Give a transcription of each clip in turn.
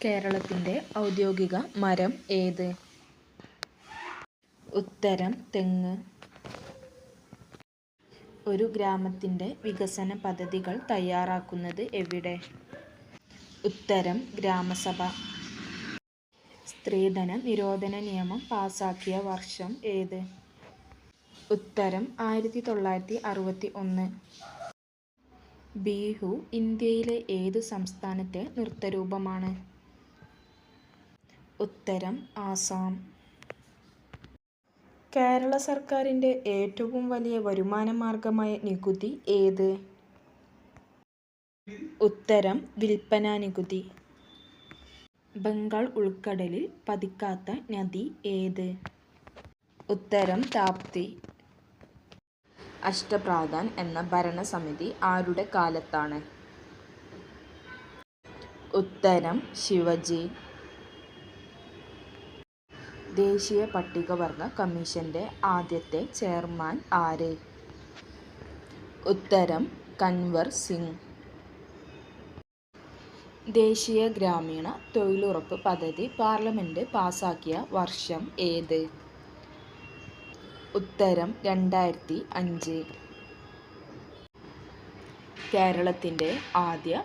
കേരളത്തിൻ്റെ ഔദ്യോഗിക മരം ഏത്? ഉത്തരം തെങ്ങ്. ഒരു ഗ്രാമത്തിൻ്റെ വികസന പദ്ധതികൾ തയ്യാറാക്കുന്നത് എവിടെ? ഉത്തരം ഗ്രാമസഭ. സ്ത്രീധന നിരോധന നിയമം പാസാക്കിയ വർഷം ഏത്? ഉത്തരം 1961. ബിഹു ഇന്ത്യയിലെ ഏതു സംസ്ഥാനത്തെ നൃത്തരൂപമാണ്? ഉത്തരം ആസാം. കേരള സർക്കാരിൻ്റെ ഏറ്റവും വലിയ വരുമാന മാർഗമായ നികുതി ഏത്? ഉത്തരം വിൽപ്പന നികുതി. ബംഗാൾ ഉൾക്കടലിൽ പതിക്കാത്ത നദി ഏത്? ഉത്തരം താപ്തി. അഷ്ടപ്രധാൻ എന്ന ഭരണസമിതി ആരുടെ കാലത്താണ്? ഉത്തരം ശിവജി. ദേശീയ പട്ടികവർഗ കമ്മീഷന്റെ ആദ്യത്തെ ചെയർമാൻ ആര്? ഉത്തരം കൻവർ സിംഗ്. ദേശീയ ഗ്രാമീണ തൊഴിലുറപ്പ് പദ്ധതി പാർലമെന്റ് പാസാക്കിയ വർഷം ഏത്? ഉത്തരം 2005. കേരളത്തിൻ്റെ ആദ്യ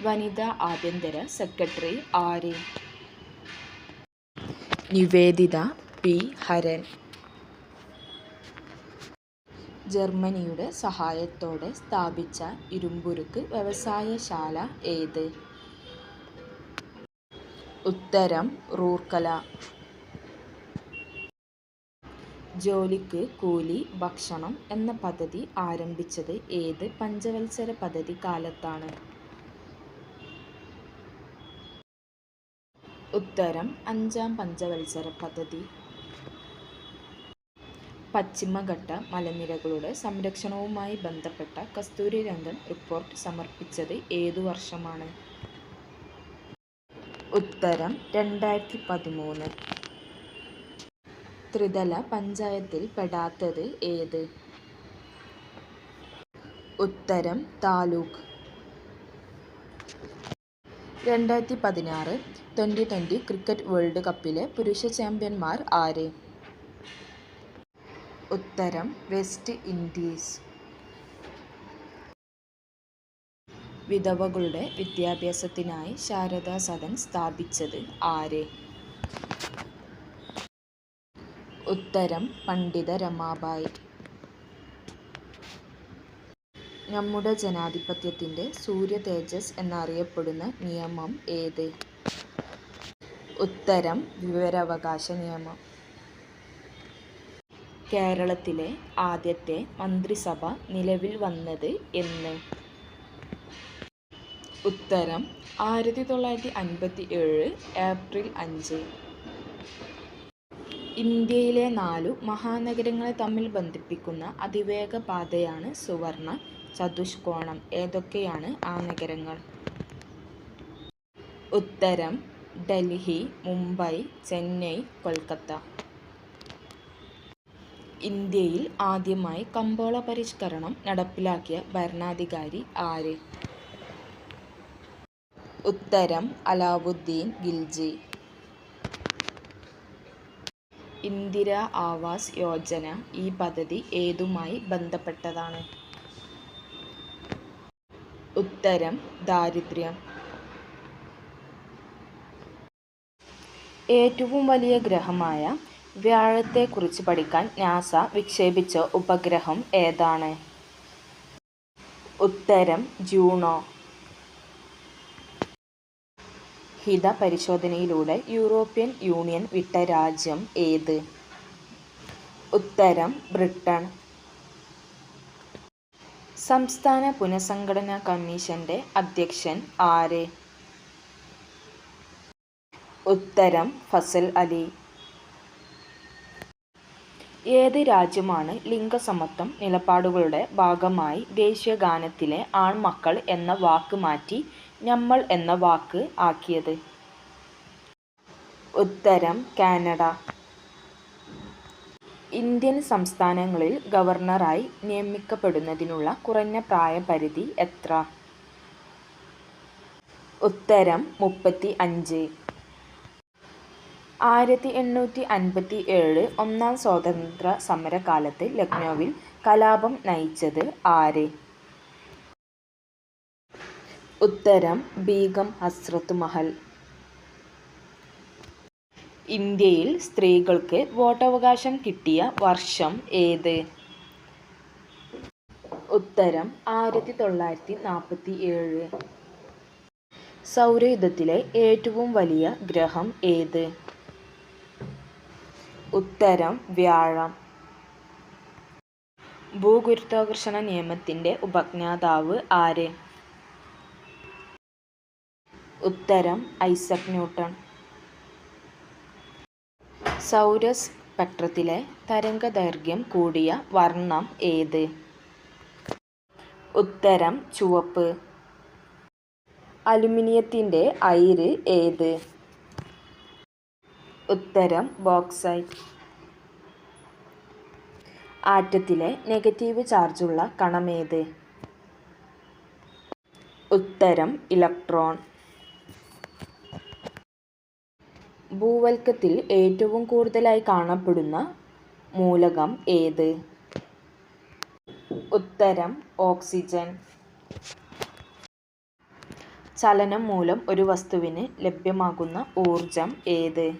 വനിതാ ആഭ്യന്തര സെക്രട്ടറി ആര്? നിവേദിത പി. ഹരൻ. ജർമ്മനിയുടെ സഹായത്തോടെ സ്ഥാപിച്ച ഇരുമ്പുരുക്ക് വ്യവസായശാല ഏത്? ഉത്തരം റൂർക്കല. ജോലിക്ക് കൂലി ഭക്ഷണം എന്ന പദ്ധതി ആരംഭിച്ചത് ഏത് പഞ്ചവത്സര പദ്ധതി കാലത്താണ്? ഉത്തരം 5-ാം പഞ്ചവത്സര പദ്ധതി. പശ്ചിമഘട്ട മലനിരകളുടെ സംരക്ഷണവുമായി ബന്ധപ്പെട്ട കസ്തൂരിരംഗൻ റിപ്പോർട്ട് സമർപ്പിച്ചത് ഏതു വർഷമാണ്? ഉത്തരം 2013. ത്രിതല പഞ്ചായത്തിൽ പെടാത്തത് ഏത്? ഉത്തരം താലൂക്ക്. 2016 T20 ക്രിക്കറ്റ് വേൾഡ് കപ്പിലെ പുരുഷ ചാമ്പ്യന്മാർ ആര്? ഉത്തരം വെസ്റ്റ് ഇൻഡീസ്. വിധവകളുടെ വിദ്യാഭ്യാസത്തിനായി ശാരദാ സദൻ സ്ഥാപിച്ചത് ആര്? ഉത്തരം പണ്ഡിത രമാബായി. നമ്മുടെ ജനാധിപത്യത്തിൻ്റെ സൂര്യ തേജസ് എന്നറിയപ്പെടുന്ന നിയമം ഏത്? ഉത്തരം വിവരാവകാശ നിയമം. കേരളത്തിലെ ആദ്യത്തെ മന്ത്രിസഭ നിലവിൽ വന്നത് എന്ന്? ഉത്തരം 1957 ഏപ്രിൽ 5. ഇന്ത്യയിലെ 4 മഹാനഗരങ്ങളെ തമ്മിൽ ബന്ധിപ്പിക്കുന്ന അതിവേഗ പാതയാണ് സുവർണ ചതുഷ്കോണം. ഏതൊക്കെയാണ് ആ നഗരങ്ങൾ? ഉത്തരം ഡൽഹി, മുംബൈ, ചെന്നൈ, കൊൽക്കത്ത. ഇന്ത്യയിൽ ആദ്യമായി കമ്പോള പരിഷ്കരണം നടപ്പിലാക്കിയ ഭരണാധികാരി ആര്? ഉത്തരം അലാവുദ്ദീൻ ഖിൽജി. ഇന്ദിരാ ആവാസ് യോജന ഈ പദ്ധതി ഏതുമായി ബന്ധപ്പെട്ടതാണ്? ഉത്തരം ദാരിദ്ര്യം. ഏറ്റവും വലിയ ഗ്രഹമായ വ്യാഴത്തെക്കുറിച്ച് പഠിക്കാൻ നാസ വിക്ഷേപിച്ച ഉപഗ്രഹം ഏതാണ്? ഉത്തരം ജൂണോ. ഹിതപരിശോധനയിലൂടെ യൂറോപ്യൻ യൂണിയൻ വിട്ട രാജ്യം ഏത്? ഉത്തരം ബ്രിട്ടൻ. സംസ്ഥാന പുനഃസംഘടനാ കമ്മീഷന്റെ അധ്യക്ഷൻ ആര്? ഉത്തരം ഫസൽ അലി. ഏത് രാജ്യമാണ് ലിംഗസമത്വം നിലപാടുകളുടെ ഭാഗമായി ദേശീയഗാനത്തിലെ ആൺമക്കൾ എന്ന വാക്ക് മാറ്റി ഞമ്മൾ എന്ന വാക്ക് ആക്കിയത്? ഉത്തരം കാനഡ. ഇന്ത്യൻ സംസ്ഥാനങ്ങളിൽ ഗവർണറായി നിയമിക്കപ്പെടുന്നതിനുള്ള കുറഞ്ഞ പ്രായപരിധി എത്ര? ഉത്തരം 35. 1857 ഒന്നാം സ്വാതന്ത്ര്യ സമരകാലത്ത് ലക്നൌവിൽ കലാപം നയിച്ചത് ആര്? ഉത്തരം ബീഗം ഹസ്രത്ത് മഹൽ. ഇന്ത്യയിൽ സ്ത്രീകൾക്ക് വോട്ടവകാശം കിട്ടിയ വർഷം ഏത്? ഉത്തരം 1947. സൗരയൂഥത്തിലെ ഏറ്റവും വലിയ ഗ്രഹം ഏത്? ഉത്തരം വ്യാഴം. ഭൂഗുരുത്വാകർഷണ നിയമത്തിന്റെ ഉപജ്ഞാതാവ് ആര്? ഉത്തരം ഐസക് ന്യൂട്ടൺ. സൗരസ്പെക്ട്രത്തിലെ തരംഗദൈർഘ്യം കൂടിയ വർണ്ണം ഏത്? ഉത്തരം ചുവപ്പ്. അലുമിനിയത്തിന്റെ അയിര് ഏത്? ഉത്തരം ബോക്സൈറ്റ്. ആറ്റത്തിലെ നെഗറ്റീവ് ചാർജുള്ള കണമേത്? ഉത്തരം ഇലക്ട്രോൺ. ഭൂവൽക്കത്തിൽ ഏറ്റവും കൂടുതലായി കാണപ്പെടുന്ന മൂലകം ഏത്? ഉത്തരം ഓക്സിജൻ. ചലനം മൂലം ഒരു വസ്തുവിന് ലഭ്യമാകുന്ന ഊർജം ഏത്?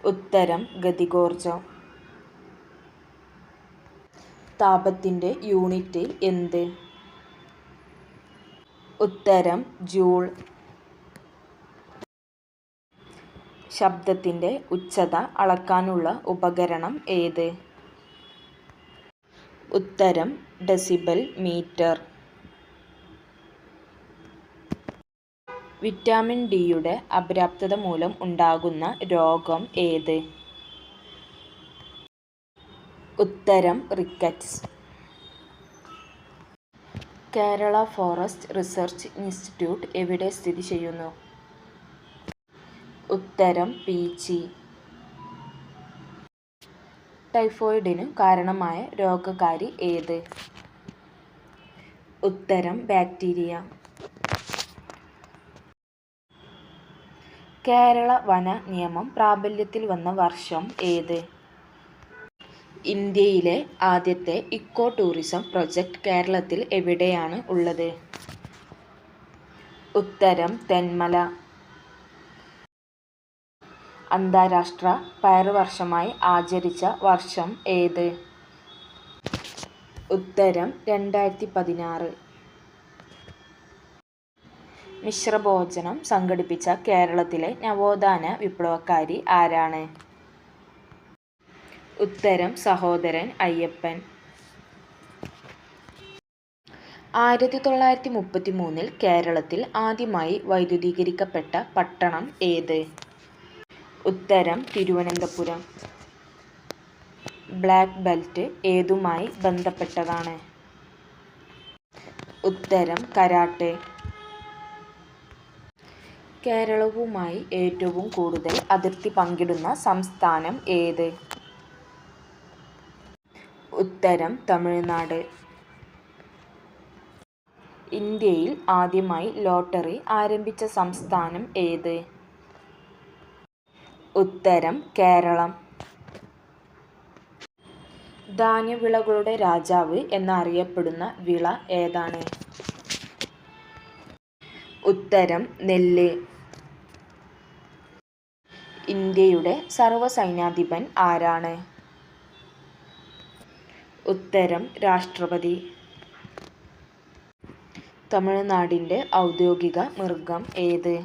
ഉത്തരം ഗതികോർജം. താപത്തിന്റെ യൂണിറ്റ് എന്ത്? ഉത്തരം ജൂൾ. ശബ്ദത്തിന്റെ ഉച്ചത അളക്കാനുള്ള ഉപകരണം ഏത്? ഉത്തരം ഡെസിബൽ മീറ്റർ. വിറ്റാമിൻ ഡിയുടെ അപര്യാപ്തത മൂലം ഉണ്ടാകുന്ന രോഗം ഏത്? ഉത്തരം rickets. Kerala forest research institute എവിടെ സ്ഥിതി ചെയ്യുന്നു? ഉത്തരം പീച്ചി. ടൈഫോയിഡിനു കാരണമായ രോഗകാരി ഏത്? ഉത്തരം ബാക്ടീരിയ. കേരള വന നിയമം പ്രാബല്യത്തിൽ വന്ന വർഷം ഏത്? ഇന്ത്യയിലെ ആദ്യത്തെ ഇക്കോ ടൂറിസം പ്രൊജക്ട് കേരളത്തിൽ എവിടെയാണ് ഉള്ളത്? ഉത്തരം തെന്മല. അന്താരാഷ്ട്ര പയർ വർഷമായി ആചരിച്ച വർഷം ഏത്? ഉത്തരം 2016. മിശ്രഭോജനം സംഘടിപ്പിച്ച കേരളത്തിലെ നവോത്ഥാന വിപ്ലവകാരി ആരാണ്? ഉത്തരം സഹോദരൻ അയ്യപ്പൻ. 1933 കേരളത്തിൽ ആദ്യമായി വൈദ്യുതീകരിക്കപ്പെട്ട പട്ടണം ഏത്? ഉത്തരം തിരുവനന്തപുരം. ബ്ലാക്ക് ബെൽറ്റ് ഏതുമായി ബന്ധപ്പെട്ടതാണ്? ഉത്തരം കരാട്ടെ. കേരളവുമായി ഏറ്റവും കൂടുതൽ അതിർത്തി പങ്കിടുന്ന സംസ്ഥാനം ഏത്? ഉത്തരം തമിഴ്നാട്. ഇന്ത്യയിൽ ആദ്യമായി ലോട്ടറി ആരംഭിച്ച സംസ്ഥാനം ഏത്? ഉത്തരം കേരളം. ധാന്യവിളകളുടെ രാജാവ് എന്നറിയപ്പെടുന്ന വിള ഏതാണ്? ഉത്തരം നെല്ല്. ഇന്ത്യയുടെ സർവ്വസൈന്യാധിപൻ ആരാണ്? ഉത്തരം രാഷ്ട്രപതി. തമിഴ്നാടിന്റെ ഔദ്യോഗിക മൃഗം ഏത്?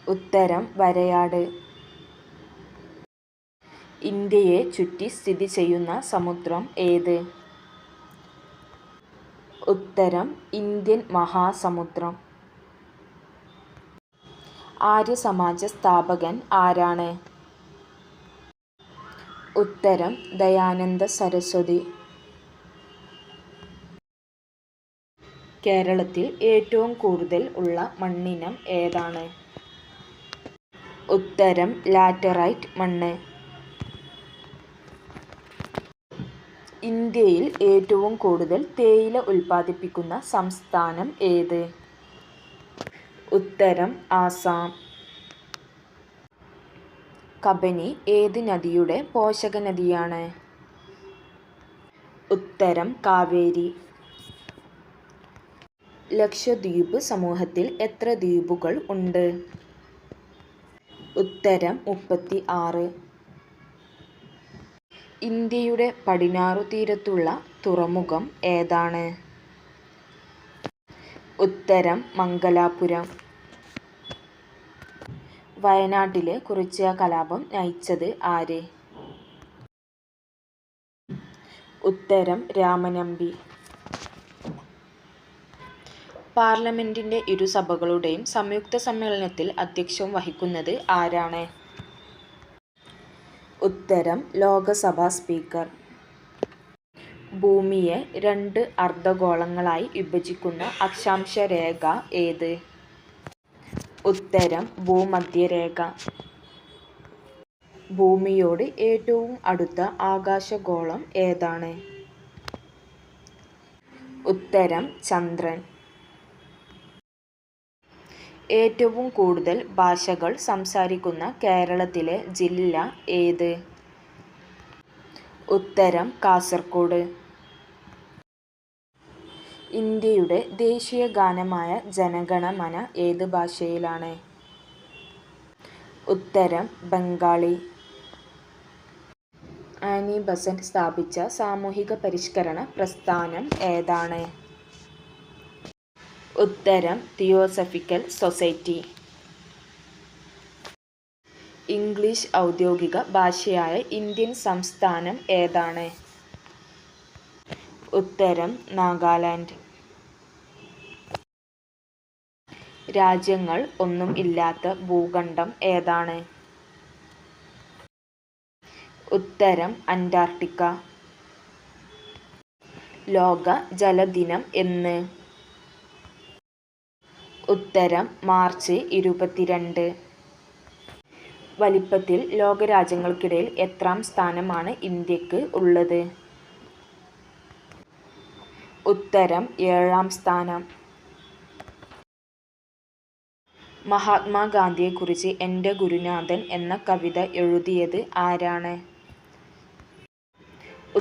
ഉത്തരം വരയാട്. ഇന്ത്യയെ ചുറ്റി സ്ഥിതി ചെയ്യുന്ന സമുദ്രം ഏത്? ഉത്തരം ഇന്ത്യൻ മഹാസമുദ്രം. ആര്യസമാജ സ്ഥാപകൻ ആരാണ്? ഉത്തരം ദയാനന്ദ സരസ്വതി. കേരളത്തിൽ ഏറ്റവും കൂടുതൽ ഉള്ള മണ്ണിനം ഏതാണ്? ഉത്തരം ലാറ്ററൈറ്റ് മണ്ണ്. ഇന്ത്യയിൽ ഏറ്റവും കൂടുതൽ തേയില ഉൽപ്പാദിപ്പിക്കുന്ന സംസ്ഥാനം ഏത്? ഉത്തരം ആസാം. കബനി ഏത് നദിയുടെ പോഷകനദിയാണ്? ഉത്തരം കാവേരി. ലക്ഷദ്വീപ് സമൂഹത്തിൽ എത്ര ദ്വീപുകൾ ഉണ്ട്? ഉത്തരം 36. ഇന്ത്യയുടെ പടിഞ്ഞാറു തീരത്തുള്ള തുറമുഖം ഏതാണ്? ഉത്തരം മംഗലാപുരം. വയനാട്ടിലെ കുറിച്യ കലാപം നയിച്ചത് ആര്? ഉത്തരം രാമനമ്പി. പാർലമെന്റിന്റെ ഇരുസഭകളുടെയും സംയുക്ത സമ്മേളനത്തിൽ അധ്യക്ഷം വഹിക്കുന്നത് ആരാണ്? ഉത്തരം ലോകസഭാ സ്പീക്കർ. ഭൂമിയെ 2 അർദ്ധഗോളങ്ങളായി വിഭജിക്കുന്ന അക്ഷാംശ രേഖ ഏത്? ഉത്തരം ഭൂമധ്യരേഖ. ഭൂമിയോട് ഏറ്റവും അടുത്ത ആകാശഗോളം ഏതാണ്? ഉത്തരം ചന്ദ്രൻ. ഏറ്റവും കൂടുതൽ ഭാഷകൾ സംസാരിക്കുന്ന കേരളത്തിലെ ജില്ല ഏത്? ഉത്തരം കാസർഗോഡ്. ഇന്ത്യയുടെ ദേശീയ ഗാനമായ ജനഗണമന ഏത് ഭാഷയിലാണ്? ഉത്തരം ബംഗാളി. ആനി ബസന്റ് സ്ഥാപിച്ച സാമൂഹിക പരിഷ്കരണ പ്രസ്ഥാനം ഏതാണ്? ഉത്തരം തിയോസഫിക്കൽ സൊസൈറ്റി. ഇംഗ്ലീഷ് ഔദ്യോഗിക ഭാഷയായ ഇന്ത്യൻ സംസ്ഥാനം ഏതാണ്? ഉത്തരം നാഗാലാൻഡ്. രാജ്യങ്ങൾ ഒന്നും ഇല്ലാത്ത ഭൂഖണ്ഡം ഏതാണ്? ഉത്തരം അന്റാർട്ടിക്ക. ലോക ജലദിനം എന്ന്? ഉത്തരം മാർച്ച് 22. വലിപ്പത്തിൽ ലോകരാജ്യങ്ങൾക്കിടയിൽ എത്രാം സ്ഥാനമാണ് ഇന്ത്യക്ക് ഉള്ളത്? ഉത്തരം 7-ാം സ്ഥാനം. മഹാത്മാഗാന്ധിയെക്കുറിച്ച് എൻ്റെ ഗുരുനാഥൻ എന്ന കവിത എഴുതിയത് ആരാണ്?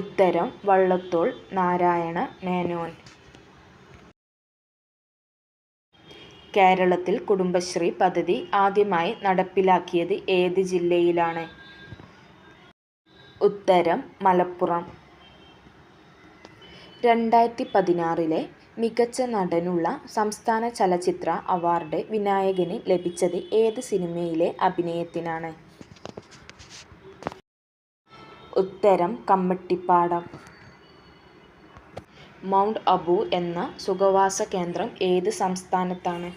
ഉത്തരം വള്ളത്തോൾ നാരായണ മേനോൻ. കേരളത്തിൽ കുടുംബശ്രീ പദ്ധതി ആദ്യമായി നടപ്പിലാക്കിയത് ഏത് ജില്ലയിലാണ്? ഉത്തരം മലപ്പുറം. 2016 മികച്ച നടനുള്ള സംസ്ഥാന ചലച്ചിത്ര അവാർഡ് വിനായകന് ലഭിച്ചത് ഏത് സിനിമയിലെ അഭിനയത്തിനാണ്? ഉത്തരം കമ്മട്ടിപ്പാടം. മൗണ്ട് അബു എന്ന സുഖവാസ കേന്ദ്രം ഏത് സംസ്ഥാനത്താണ്?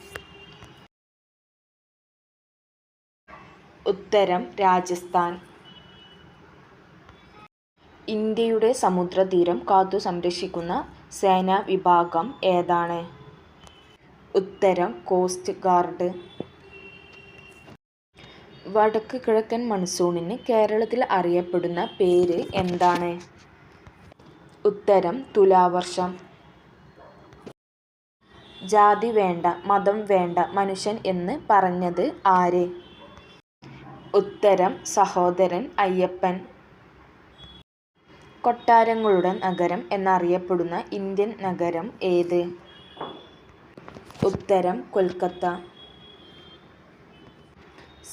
ഉത്തരം രാജസ്ഥാൻ. ഇന്ത്യയുടെ സമുദ്രതീരം കാത്തു സംരക്ഷിക്കുന്ന സേനാ വിഭാഗം ഏതാണ്? ഉത്തരം കോസ്റ്റ് ഗാർഡ്. വടക്ക് കിഴക്കൻ മൺസൂണിന് കേരളത്തിൽ അറിയപ്പെടുന്ന പേര് എന്താണ്? ഉത്തരം തുലാവർഷം. ജാതി വേണ്ട, മതം വേണ്ട, മനുഷ്യൻ എന്ന് പറഞ്ഞത് ആര്? ഉത്തരം സഹോദരൻ അയ്യപ്പൻ. കൊട്ടാരങ്ങളുടെ നഗരം എന്നറിയപ്പെടുന്ന ഇന്ത്യൻ നഗരം ഏത്? ഉത്തരം കൊൽക്കത്ത.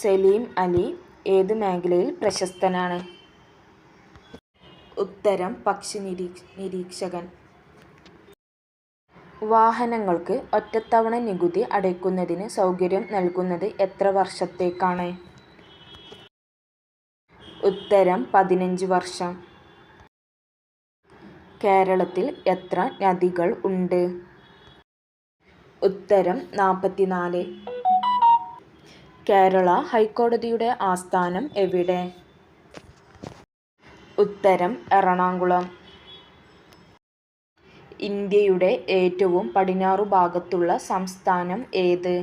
സലീം അലി ഏത് മേഖലയിൽ പ്രശസ്തനാണ്? ഉത്തരം പക്ഷി നിരീക്ഷകൻ. വാഹനങ്ങൾക്ക് ഒറ്റത്തവണ നികുതി അടയ്ക്കുന്നതിന് സൗകര്യം നൽകുന്നത് എത്ര വർഷത്തേക്കാണ്? ഉത്തരം 15 വർഷം. കേരളത്തിൽ എത്ര നദികൾ ഉണ്ട്? ഉത്തരം 44. കേരള ഹൈക്കോടതിയുടെ ആസ്ഥാനം എവിടെ? ഉത്തരം എറണാകുളം. ഇന്ത്യയുടെ ഏറ്റവും പടിഞ്ഞാറു ഭാഗത്തുള്ള സംസ്ഥാനം ഏത്?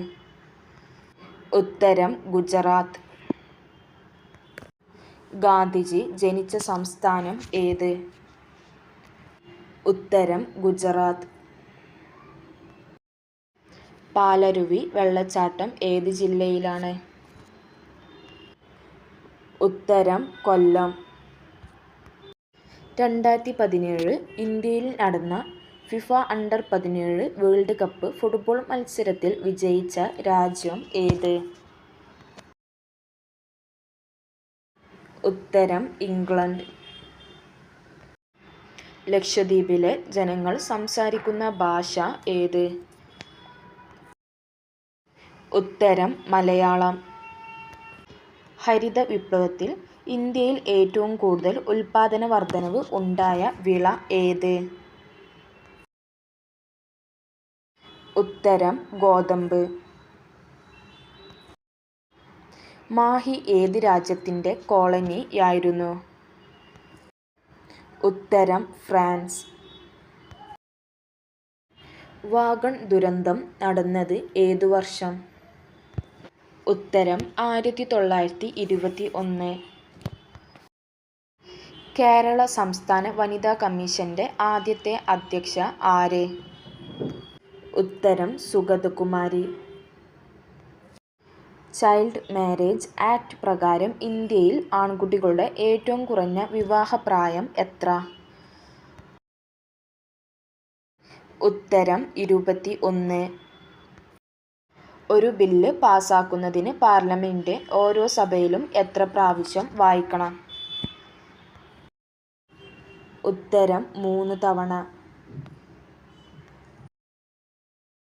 ഉത്തരം ഗുജറാത്ത്. ഗാന്ധിജി ജനിച്ച സംസ്ഥാനം ഏത്? ഉത്തരം ഗുജറാത്ത്. പാലരുവി വെള്ളച്ചാട്ടം ഏത് ജില്ലയിലാണ്? ഉത്തരം കൊല്ലം. 2017 ഇന്ത്യയിൽ നടന്ന ഫിഫ അണ്ടർ-17 വേൾഡ് കപ്പ് ഫുട്ബോൾ മത്സരത്തിൽ വിജയിച്ച രാജ്യം ഏത്? ഉത്തരം ഇംഗ്ലണ്ട്. ലക്ഷദ്വീപിലെ ജനങ്ങൾ സംസാരിക്കുന്ന ഭാഷ ഏത്? ഉത്തരം മലയാളം. ഹരിത വിപ്ലവത്തിൽ ഇന്ത്യയിൽ ഏറ്റവും കൂടുതൽ ഉൽപാദന വർധനവ് ഉണ്ടായ വിള ഏത്? ഉത്തരം ഗോതമ്പ്. മാഹി ഏത് രാജ്യത്തിൻ്റെ കോളനിയായിരുന്നു? ഉത്തരം ഫ്രാൻസ്. വാഗൺ ദുരന്തം നടന്നത് ഏതു വർഷം? ഉത്തരം 1921. കേരള സംസ്ഥാന വനിതാ കമ്മീഷന്റെ ആദ്യത്തെ അധ്യക്ഷ ആര്? ഉത്തരം സുഗതകുമാരി. ചൈൽഡ് മാരേജ് ആക്ട് പ്രകാരം ഇന്ത്യയിൽ ആൺകുട്ടികളുടെ ഏറ്റവും കുറഞ്ഞ വിവാഹപ്രായം എത്ര? ഉത്തരം 21. ഒരു ബില്ല് പാസാക്കുന്നതിന് പാർലമെന്റ് ഓരോ സഭയിലും എത്ര പ്രാവശ്യം വായിക്കണം? ഉത്തരം 3 തവണ.